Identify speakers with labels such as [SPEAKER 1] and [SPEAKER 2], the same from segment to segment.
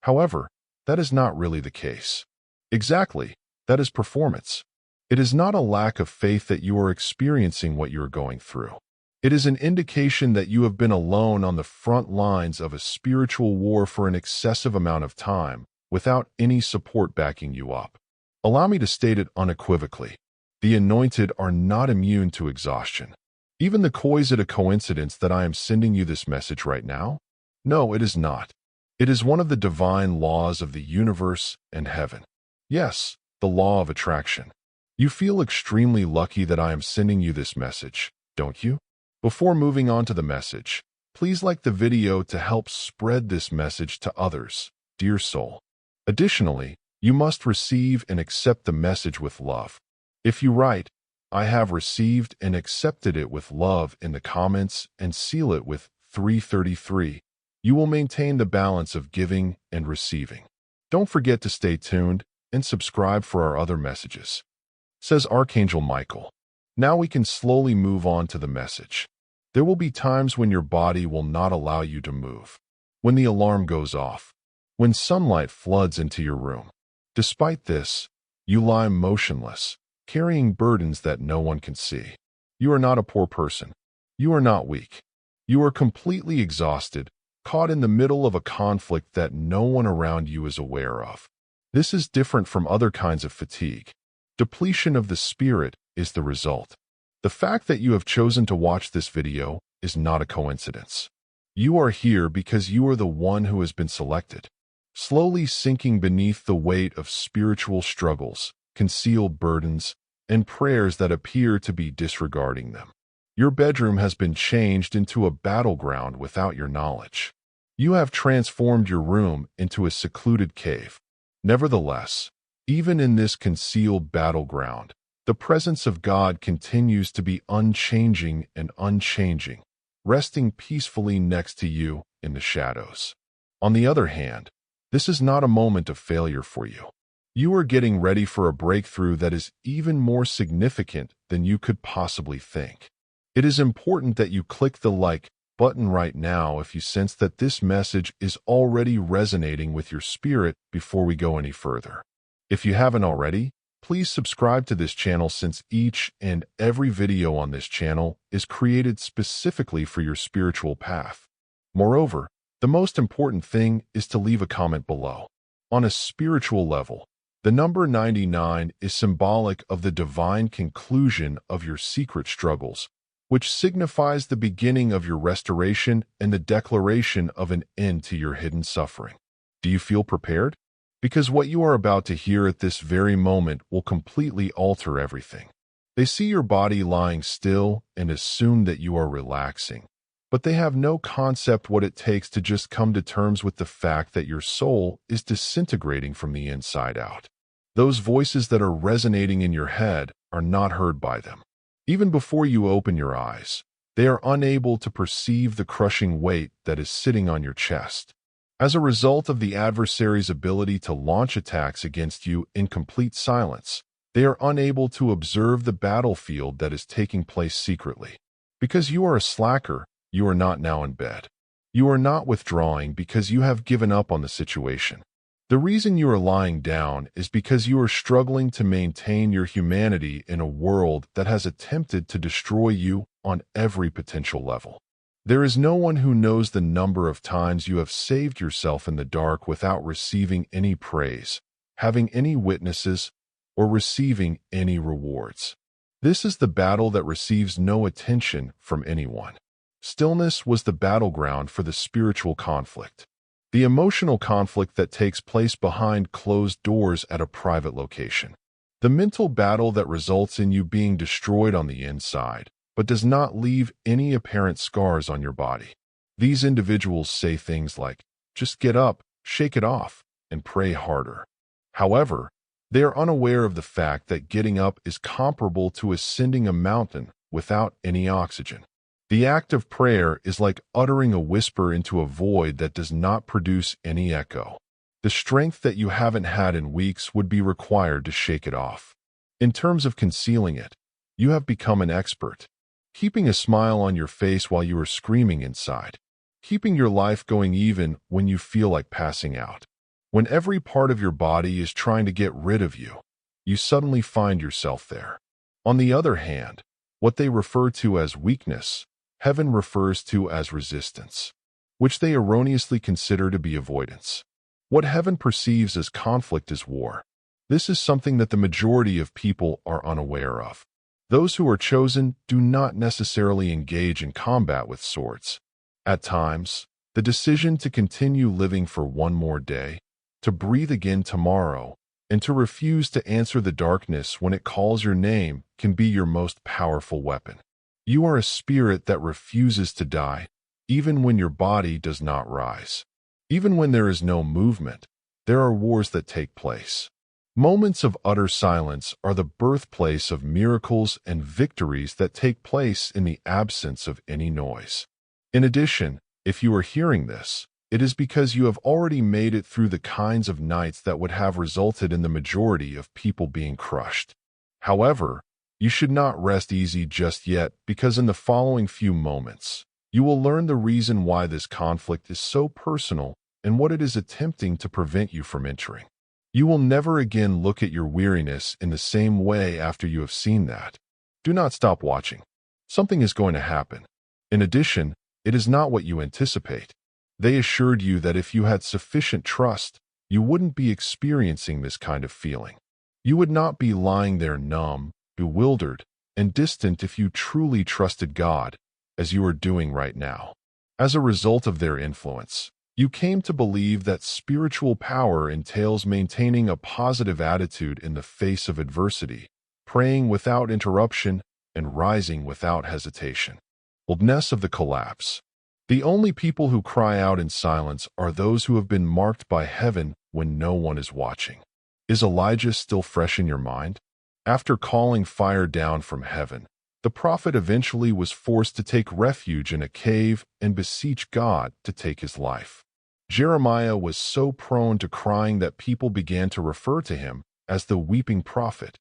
[SPEAKER 1] However, that is not really the case. Exactly, that is performance. It is not a lack of faith that you are experiencing what you are going through. It is an indication that you have been alone on the front lines of a spiritual war for an excessive amount of time, without any support backing you up. Allow me to state it unequivocally. The anointed are not immune to exhaustion. Even the is it a coincidence that I am sending you this message right now? No, it is not. It is one of the divine laws of the universe and heaven. Yes, the law of attraction. You feel extremely lucky that I am sending you this message, don't you? Before moving on to the message, please like the video to help spread this message to others, dear soul. Additionally, you must receive and accept the message with love. If you write, "I have received and accepted it with love" in the comments and seal it with 333, you will maintain the balance of giving and receiving. Don't forget to stay tuned and subscribe for our other messages. Says Archangel Michael. Now we can slowly move on to the message. There will be times when your body will not allow you to move. When the alarm goes off. When sunlight floods into your room. Despite this, you lie motionless, carrying burdens that no one can see. You are not a poor person. You are not weak. You are completely exhausted, caught in the middle of a conflict that no one around you is aware of. This is different from other kinds of fatigue. Depletion of the spirit is the result. The fact that you have chosen to watch this video is not a coincidence. You are here because you are the one who has been selected. Slowly sinking beneath the weight of spiritual struggles, concealed burdens, and prayers that appear to be disregarding them. Your bedroom has been changed into a battleground without your knowledge. You have transformed your room into a secluded cave. Nevertheless, even in this concealed battleground, the presence of God continues to be unchanging and unchanging, resting peacefully next to you in the shadows. On the other hand, this is not a moment of failure for you. You are getting ready for a breakthrough that is even more significant than you could possibly think. It is important that you click the like button right now if you sense that this message is already resonating with your spirit before we go any further. If you haven't already, please subscribe to this channel since each and every video on this channel is created specifically for your spiritual path. Moreover, the most important thing is to leave a comment below. On a spiritual level, the number 99 is symbolic of the divine conclusion of your secret struggles, which signifies the beginning of your restoration and the declaration of an end to your hidden suffering. Do you feel prepared? Because what you are about to hear at this very moment will completely alter everything. They see your body lying still and assume that you are relaxing, but they have no concept what it takes to just come to terms with the fact that your soul is disintegrating from the inside out. Those voices that are resonating in your head are not heard by them. Even before you open your eyes, they are unable to perceive the crushing weight that is sitting on your chest. As a result of the adversary's ability to launch attacks against you in complete silence, they are unable to observe the battlefield that is taking place secretly. Because you are a slacker, you are not now in bed. You are not withdrawing because you have given up on the situation. The reason you are lying down is because you are struggling to maintain your humanity in a world that has attempted to destroy you on every potential level. There is no one who knows the number of times you have saved yourself in the dark without receiving any praise, having any witnesses, or receiving any rewards. This is the battle that receives no attention from anyone. Stillness was the battleground for the spiritual conflict. The emotional conflict that takes place behind closed doors at a private location. The mental battle that results in you being destroyed on the inside, but does not leave any apparent scars on your body. These individuals say things like, "Just get up, shake it off, and pray harder." However, they are unaware of the fact that getting up is comparable to ascending a mountain without any oxygen. The act of prayer is like uttering a whisper into a void that does not produce any echo. The strength that you haven't had in weeks would be required to shake it off. In terms of concealing it, you have become an expert. Keeping a smile on your face while you are screaming inside. Keeping your life going even when you feel like passing out. When every part of your body is trying to get rid of you, you suddenly find yourself there. On the other hand, what they refer to as weakness, heaven refers to as resistance, which they erroneously consider to be avoidance. What heaven perceives as conflict is war. This is something that the majority of people are unaware of. Those who are chosen do not necessarily engage in combat with swords. At times, the decision to continue living for one more day, to breathe again tomorrow, and to refuse to answer the darkness when it calls your name can be your most powerful weapon. You are a spirit that refuses to die, even when your body does not rise. Even when there is no movement, there are wars that take place. Moments of utter silence are the birthplace of miracles and victories that take place in the absence of any noise. In addition, if you are hearing this, it is because you have already made it through the kinds of nights that would have resulted in the majority of people being crushed. However, you should not rest easy just yet, because in the following few moments, you will learn the reason why this conflict is so personal and what it is attempting to prevent you from entering. You will never again look at your weariness in the same way after you have seen that. Do not stop watching. Something is going to happen. In addition, it is not what you anticipate. They assured you that if you had sufficient trust, you wouldn't be experiencing this kind of feeling. You would not be lying there numb, bewildered, and distant if you truly trusted God, as you are doing right now. As a result of their influence, you came to believe that spiritual power entails maintaining a positive attitude in the face of adversity, praying without interruption, and rising without hesitation. Boldness of the collapse. The only people who cry out in silence are those who have been marked by heaven when no one is watching. Is Elijah still fresh in your mind? After calling fire down from heaven, the prophet eventually was forced to take refuge in a cave and beseech God to take his life. Jeremiah was so prone to crying that people began to refer to him as the weeping prophet.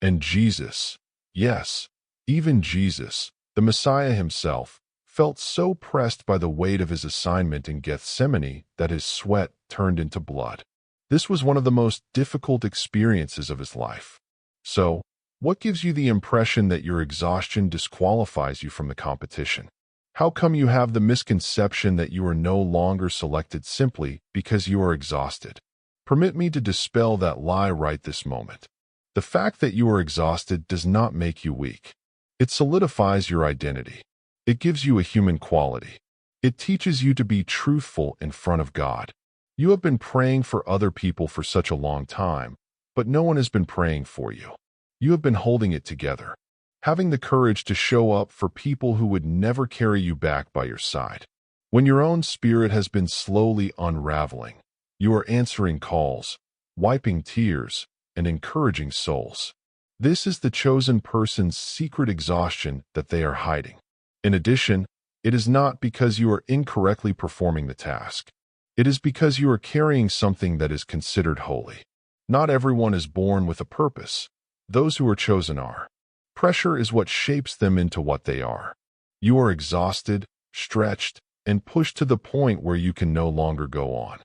[SPEAKER 1] And Jesus, yes, even Jesus, the Messiah himself, felt so pressed by the weight of his assignment in Gethsemane that his sweat turned into blood. This was one of the most difficult experiences of his life. So, what gives you the impression that your exhaustion disqualifies you from the competition? How come you have the misconception that you are no longer selected simply because you are exhausted? Permit me to dispel that lie right this moment. The fact that you are exhausted does not make you weak. It solidifies your identity. It gives you a human quality. It teaches you to be truthful in front of God. You have been praying for other people for such a long time, but no one has been praying for you. You have been holding it together, having the courage to show up for people who would never carry you back by your side. When your own spirit has been slowly unraveling, you are answering calls, wiping tears, and encouraging souls. This is the chosen person's secret exhaustion that they are hiding. In addition, it is not because you are incorrectly performing the task. It is because you are carrying something that is considered holy. Not everyone is born with a purpose. Those who are chosen are. Pressure is what shapes them into what they are. You are exhausted, stretched, and pushed to the point where you can no longer go on.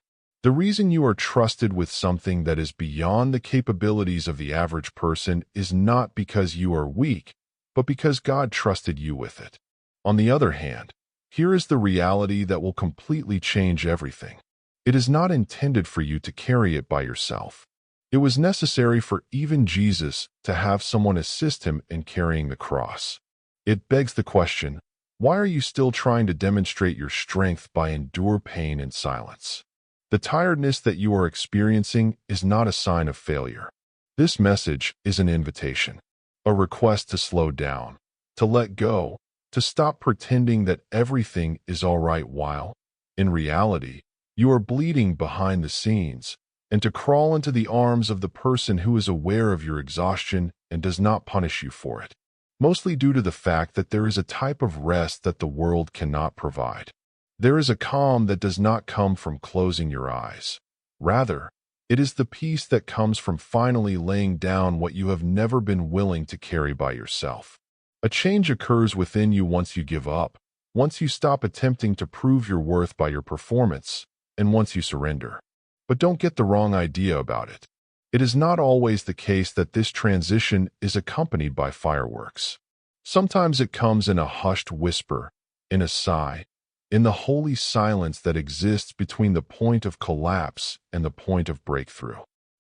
[SPEAKER 1] The reason you are trusted with something that is beyond the capabilities of the average person is not because you are weak, but because God trusted you with it. On the other hand, here is the reality that will completely change everything. It is not intended for you to carry it by yourself. It was necessary for even Jesus to have someone assist him in carrying the cross. It begs the question, why are you still trying to demonstrate your strength by endure pain in silence? The tiredness that you are experiencing is not a sign of failure. This message is an invitation, a request to slow down, to let go, to stop pretending that everything is all right while, in reality, you are bleeding behind the scenes, and to crawl into the arms of the person who is aware of your exhaustion and does not punish you for it, mostly due to the fact that there is a type of rest that the world cannot provide. There is a calm that does not come from closing your eyes. Rather, it is the peace that comes from finally laying down what you have never been willing to carry by yourself. A change occurs within you once you give up, once you stop attempting to prove your worth by your performance, and once you surrender. But don't get the wrong idea about it. It is not always the case that this transition is accompanied by fireworks. Sometimes it comes in a hushed whisper, in a sigh, in the holy silence that exists between the point of collapse and the point of breakthrough.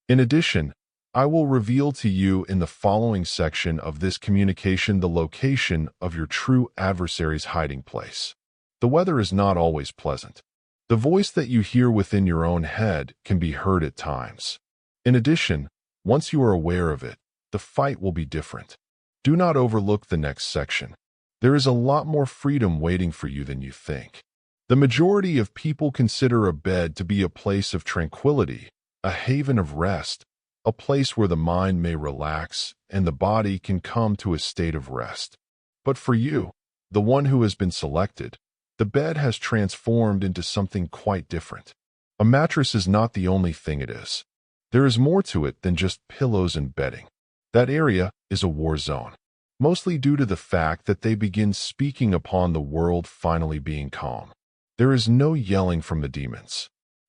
[SPEAKER 1] In addition, I will reveal to you in the following section of this communication the location of your true adversary's hiding place. The weather is not always pleasant. The voice that you hear within your own head can be heard at times. In addition, once you are aware of it, the fight will be different. Do not overlook the next section. There is a lot more freedom waiting for you than you think. The majority of people consider a bed to be a place of tranquility, a haven of rest, a place where the mind may relax and the body can come to a state of rest. But for you, the one who has been selected, the bed has transformed into something quite different. A mattress is not the only thing it is. There is more to it than just pillows and bedding. That area is a war zone, mostly due to the fact that they begin speaking upon the world finally being calm. There is no yelling from the demons.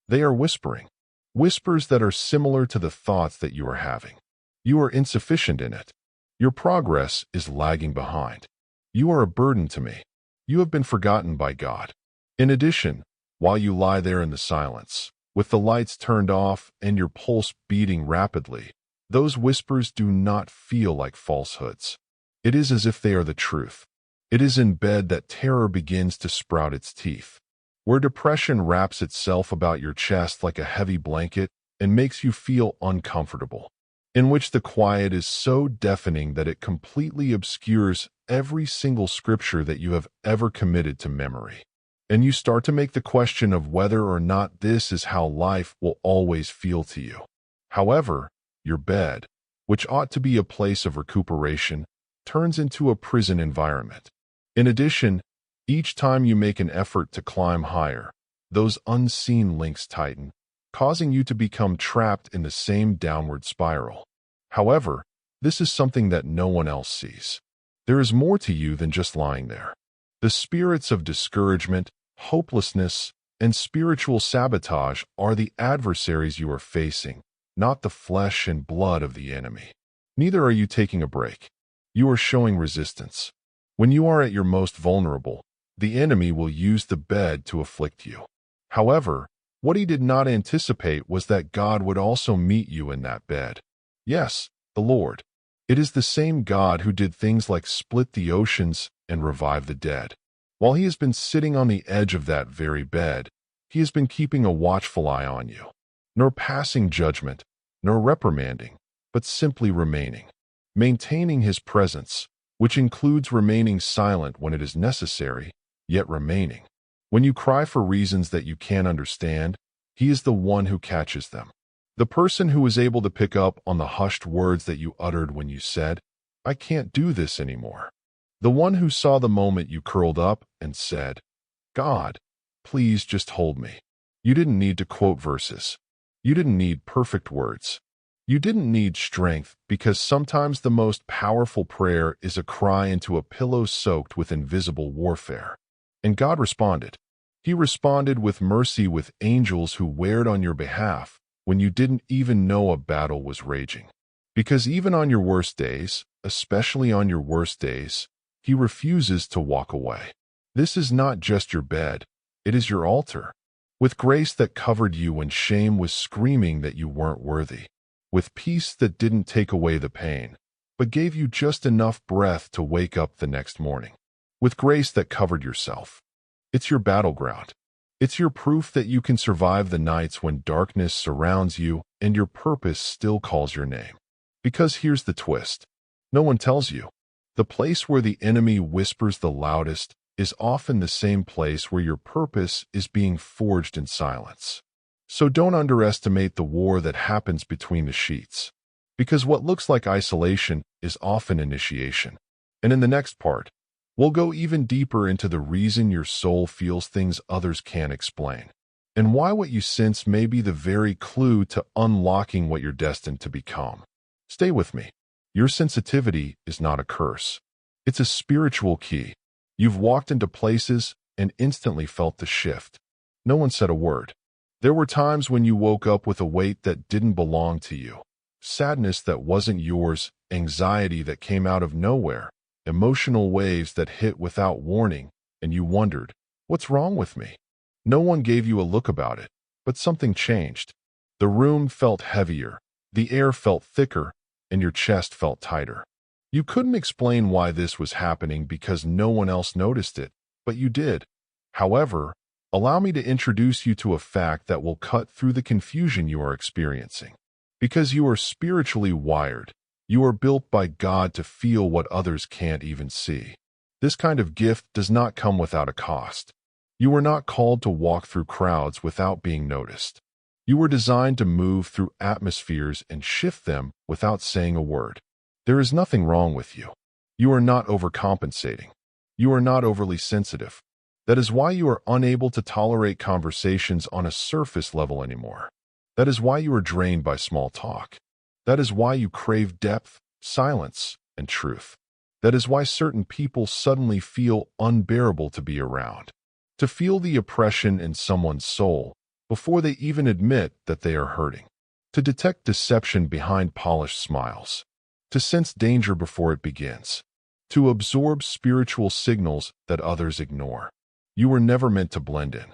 [SPEAKER 1] They are whispering, whispers that are similar to the thoughts that you are having. You are insufficient in it. Your progress is lagging behind. You are a burden to me. You have been forgotten by God. In addition, while you lie there in the silence, with the lights turned off and your pulse beating rapidly, those whispers do not feel like falsehoods. It is as if they are the truth. It is in bed that terror begins to sprout its teeth, where depression wraps itself about your chest like a heavy blanket and makes you feel uncomfortable, in which the quiet is so deafening that it completely obscures every single scripture that you have ever committed to memory. And you start to make the question of whether or not this is how life will always feel to you. However, your bed, which ought to be a place of recuperation, turns into a prison environment. In addition, each time you make an effort to climb higher, those unseen links tighten, causing you to become trapped in the same downward spiral. However, this is something that no one else sees. There is more to you than just lying there. The spirits of discouragement, hopelessness, and spiritual sabotage are the adversaries you are facing, not the flesh and blood of the enemy. Neither are you taking a break. You are showing resistance. When you are at your most vulnerable, the enemy will use the bed to afflict you. However, what he did not anticipate was that God would also meet you in that bed. Yes, the Lord. It is the same God who did things like split the oceans and revive the dead. While he has been sitting on the edge of that very bed, he has been keeping a watchful eye on you, nor passing judgment, nor reprimanding, but simply remaining, maintaining his presence, which includes remaining silent when it is necessary, yet remaining. When you cry for reasons that you can't understand, he is the one who catches them. The person who is able to pick up on the hushed words that you uttered when you said, "I can't do this anymore." The one who saw the moment you curled up and said, "God, please just hold me." You didn't need to quote verses. You didn't need perfect words. You didn't need strength, because sometimes the most powerful prayer is a cry into a pillow soaked with invisible warfare. And God responded. He responded with mercy, with angels who wared on your behalf when you didn't even know a battle was raging. Because even on your worst days, especially on your worst days, he refuses to walk away. This is not just your bed, it is your altar. With grace that covered you when shame was screaming that you weren't worthy. With peace that didn't take away the pain, but gave you just enough breath to wake up the next morning. With grace that covered yourself. It's your battleground. It's your proof that you can survive the nights when darkness surrounds you and your purpose still calls your name. Because here's the twist. No one tells you. The place where the enemy whispers the loudest is often the same place where your purpose is being forged in silence. So don't underestimate the war that happens between the sheets. Because what looks like isolation is often initiation. And in the next part, we'll go even deeper into the reason your soul feels things others can't explain, and why what you sense may be the very clue to unlocking what you're destined to become. Stay with me. Your sensitivity is not a curse. It's a spiritual key. You've walked into places and instantly felt the shift. No one said a word. There were times when you woke up with a weight that didn't belong to you, sadness that wasn't yours, anxiety that came out of nowhere, emotional waves that hit without warning, and you wondered, what's wrong with me? No one gave you a look about it, but something changed. The room felt heavier, the air felt thicker, and your chest felt tighter. You couldn't explain why this was happening because no one else noticed it, but you did. However, allow me to introduce you to a fact that will cut through the confusion you are experiencing. Because you are spiritually wired, you are built by God to feel what others can't even see. This kind of gift does not come without a cost. You were not called to walk through crowds without being noticed. You were designed to move through atmospheres and shift them without saying a word. There is nothing wrong with you. You are not overcompensating. You are not overly sensitive. That is why you are unable to tolerate conversations on a surface level anymore. That is why you are drained by small talk. That is why you crave depth, silence, and truth. That is why certain people suddenly feel unbearable to be around. To feel the oppression in someone's soul before they even admit that they are hurting. To detect deception behind polished smiles. To sense danger before it begins. To absorb spiritual signals that others ignore. You were never meant to blend in.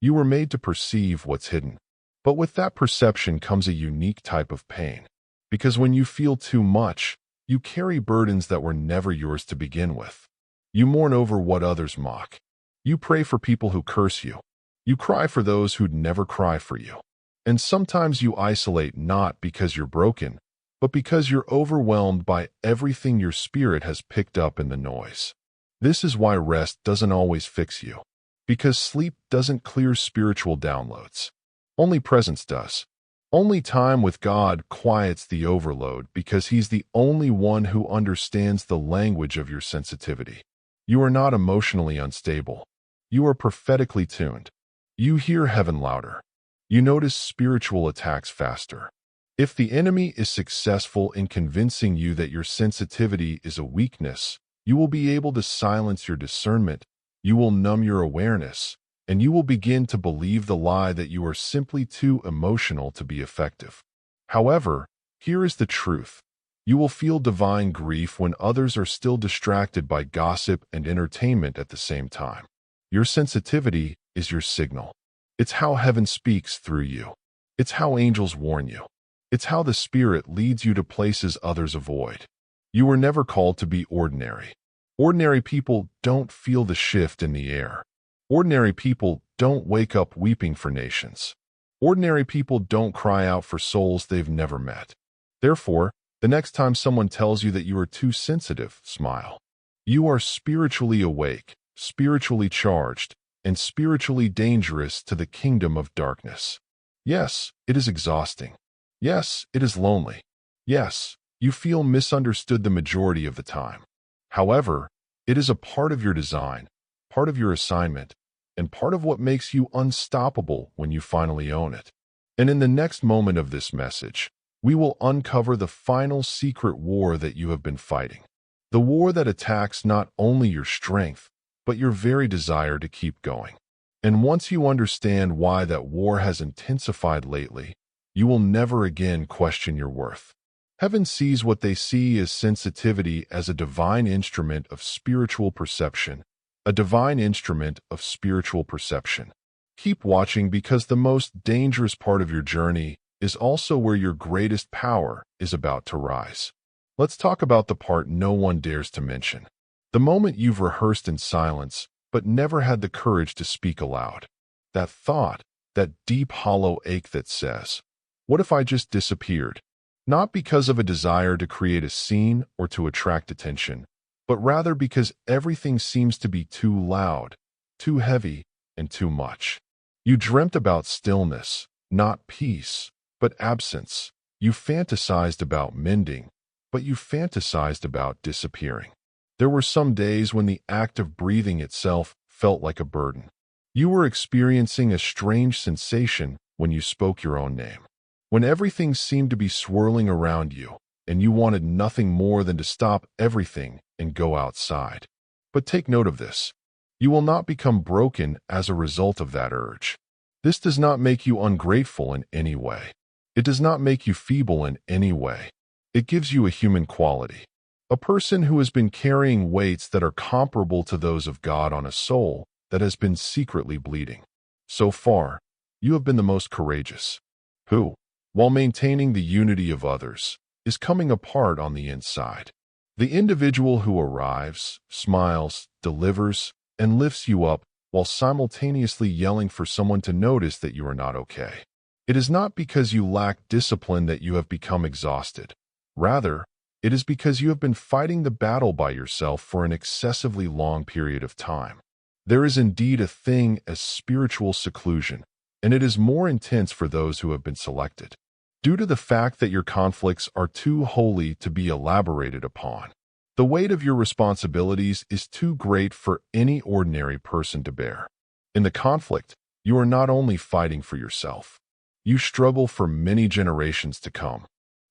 [SPEAKER 1] You were made to perceive what's hidden. But with that perception comes a unique type of pain. Because when you feel too much, you carry burdens that were never yours to begin with. You mourn over what others mock. You pray for people who curse you. You cry for those who'd never cry for you. And sometimes you isolate not because you're broken, but because you're overwhelmed by everything your spirit has picked up in the noise. This is why rest doesn't always fix you. Because sleep doesn't clear spiritual downloads. Only presence does. Only time with God quiets the overload because He's the only one who understands the language of your sensitivity. You are not emotionally unstable. You are prophetically tuned. You hear heaven louder. You notice spiritual attacks faster. If the enemy is successful in convincing you that your sensitivity is a weakness, you will be able to silence your discernment, you will numb your awareness, and you will begin to believe the lie that you are simply too emotional to be effective. However, here is the truth. You will feel divine grief when others are still distracted by gossip and entertainment at the same time. Your sensitivity is your signal. It's how heaven speaks through you. It's how angels warn you. It's how the Spirit leads you to places others avoid. You were never called to be ordinary. Ordinary people don't feel the shift in the air. Ordinary people don't wake up weeping for nations. Ordinary people don't cry out for souls they've never met. Therefore, the next time someone tells you that you are too sensitive, smile. You are spiritually awake, spiritually charged, and spiritually dangerous to the kingdom of darkness. Yes, it is exhausting. Yes, it is lonely. Yes, you feel misunderstood the majority of the time. However, it is a part of your design, part of your assignment, and part of what makes you unstoppable when you finally own it. And in the next moment of this message, we will uncover the final secret war that you have been fighting. The war that attacks not only your strength, but your very desire to keep going. And once you understand why that war has intensified lately, you will never again question your worth. Heaven sees what they see as sensitivity as a divine instrument of spiritual perception, a divine instrument of spiritual perception. Keep watching because the most dangerous part of your journey is also where your greatest power is about to rise. Let's talk about the part no one dares to mention. The moment you've rehearsed in silence, but never had the courage to speak aloud. That thought, that deep hollow ache that says, what if I just disappeared? Not because of a desire to create a scene or to attract attention, but rather because everything seems to be too loud, too heavy, and too much. You dreamt about stillness, not peace, but absence. You fantasized about mending, but you fantasized about disappearing. There were some days when the act of breathing itself felt like a burden. You were experiencing a strange sensation when you spoke your own name. When everything seemed to be swirling around you, and you wanted nothing more than to stop everything and go outside. But take note of this. You will not become broken as a result of that urge. This does not make you ungrateful in any way. It does not make you feeble in any way. It gives you a human quality. A person who has been carrying weights that are comparable to those of God on a soul that has been secretly bleeding. So far, you have been the most courageous, who, while maintaining the unity of others, is coming apart on the inside. The individual who arrives, smiles, delivers, and lifts you up while simultaneously yelling for someone to notice that you are not okay. It is not because you lack discipline that you have become exhausted. Rather, it is because you have been fighting the battle by yourself for an excessively long period of time. There is indeed a thing as spiritual seclusion, and it is more intense for those who have been selected. Due to the fact that your conflicts are too holy to be elaborated upon, the weight of your responsibilities is too great for any ordinary person to bear. In the conflict, you are not only fighting for yourself. You struggle for many generations to come.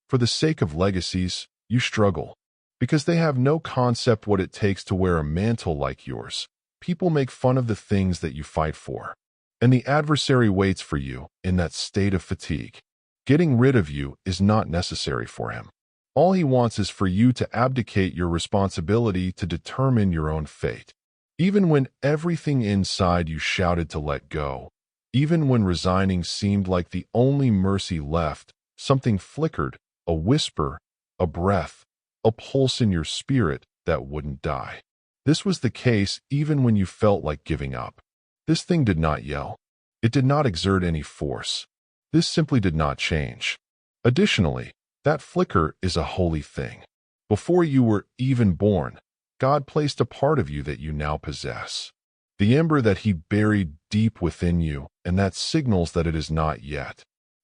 [SPEAKER 1] For the sake of legacies, you struggle. Because they have no concept what it takes to wear a mantle like yours, people make fun of the things that you fight for. And the adversary waits for you in that state of fatigue. Getting rid of you is not necessary for him. All he wants is for you to abdicate your responsibility to determine your own fate. Even when everything inside you shouted to let go, even when resigning seemed like the only mercy left, something flickered, a whisper, a breath, a pulse in your spirit that wouldn't die. This was the case even when you felt like giving up. This thing did not yell. It did not exert any force. This simply did not change. Additionally, that flicker is a holy thing. Before you were even born, God placed a part of you that you now possess. The ember that he buried deep within you, and that signals that it is not yet.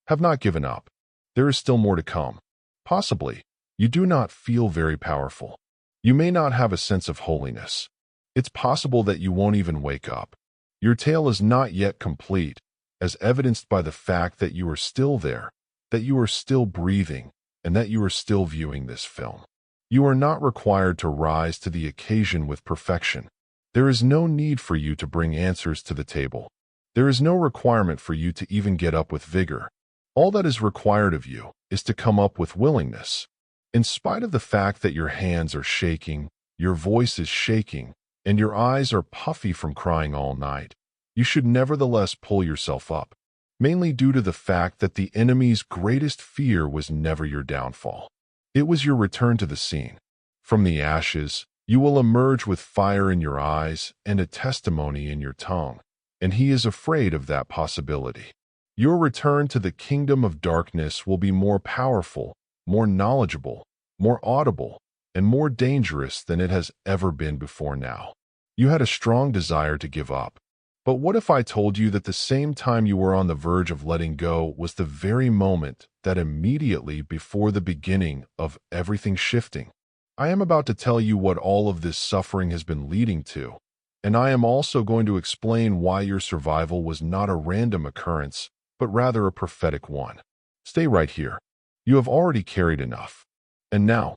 [SPEAKER 1] Have not given up. There is still more to come. Possibly, you do not feel very powerful. You may not have a sense of holiness. It's possible that you won't even wake up. Your tale is not yet complete, as evidenced by the fact that you are still there, that you are still breathing, and that you are still viewing this film. You are not required to rise to the occasion with perfection. There is no need for you to bring answers to the table. There is no requirement for you to even get up with vigor. All that is required of you is to come up with willingness. In spite of the fact that your hands are shaking, your voice is shaking, and your eyes are puffy from crying all night, you should nevertheless pull yourself up, mainly due to the fact that the enemy's greatest fear was never your downfall. It was your return to the scene. From the ashes, you will emerge with fire in your eyes and a testimony in your tongue, and he is afraid of that possibility. Your return to the kingdom of darkness will be more powerful, more knowledgeable, more audible, and more dangerous than it has ever been before now. You had a strong desire to give up. But what if I told you that the same time you were on the verge of letting go was the very moment that immediately before the beginning of everything shifting? I am about to tell you what all of this suffering has been leading to, and I am also going to explain why your survival was not a random occurrence, but rather a prophetic one. Stay right here. You have already carried enough. And now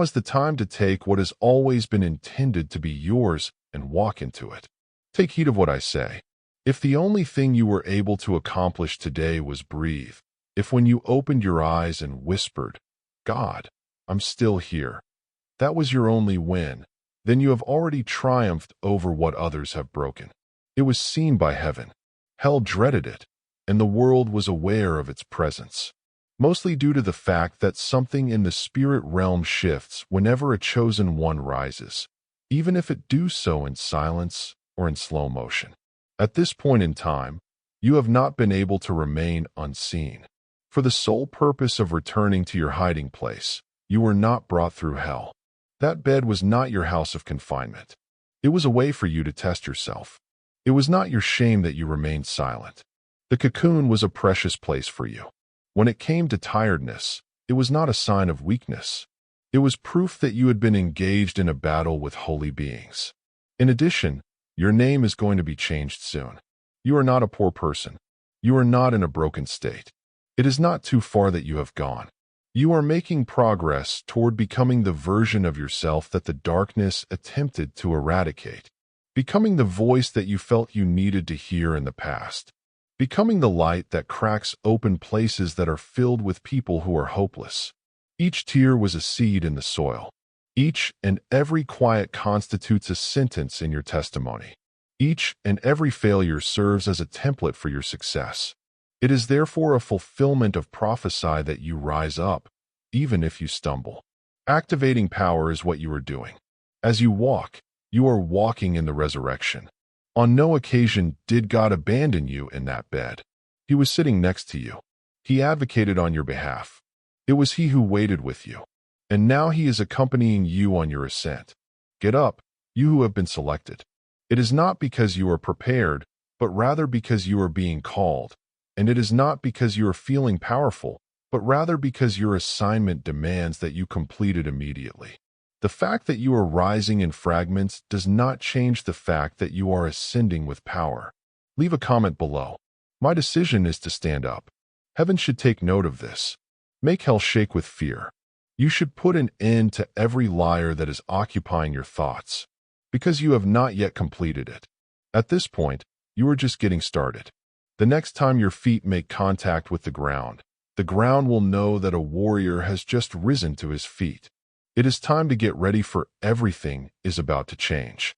[SPEAKER 1] is the time to take what has always been intended to be yours and walk into it. Take heed of what I say. If the only thing you were able to accomplish today was breathe, if when you opened your eyes and whispered, "God, I'm still here," that was your only win, then you have already triumphed over what others have broken. It was seen by heaven. Hell dreaded it, and the world was aware of its presence. Mostly due to the fact that something in the spirit realm shifts whenever a chosen one rises, even if it do so in silence or in slow motion. At this point in time, you have not been able to remain unseen. For the sole purpose of returning to your hiding place, you were not brought through hell. That bed was not your house of confinement. It was a way for you to test yourself. It was not your shame that you remained silent. The cocoon was a precious place for you. When it came to tiredness, it was not a sign of weakness. It was proof that you had been engaged in a battle with holy beings. In addition, your name is going to be changed soon. You are not a poor person. You are not in a broken state. It is not too far that you have gone. You are making progress toward becoming the version of yourself that the darkness attempted to eradicate, becoming the voice that you felt you needed to hear in the past. becoming the light that cracks open places that are filled with people who are hopeless. Each tear was a seed in the soil. Each and every quiet constitutes a sentence in your testimony. Each and every failure serves as a template for your success. It is therefore a fulfillment of prophecy that you rise up, even if you stumble. Activating power is what you are doing. As you walk, you are walking in the resurrection. On no occasion did God abandon you in that bed. He was sitting next to you. He advocated on your behalf. It was He who waited with you. And now He is accompanying you on your ascent. Get up, you who have been selected. It is not because you are prepared, but rather because you are being called. And it is not because you are feeling powerful, but rather because your assignment demands that you complete it immediately. The fact that you are rising in fragments does not change the fact that you are ascending with power. Leave a comment below. My decision is to stand up. Heaven should take note of this. Make hell shake with fear. You should put an end to every liar that is occupying your thoughts, because you have not yet completed it. At this point, you are just getting started. The next time your feet make contact with the ground will know that a warrior has just risen to his feet. It is time to get ready, for everything is about to change.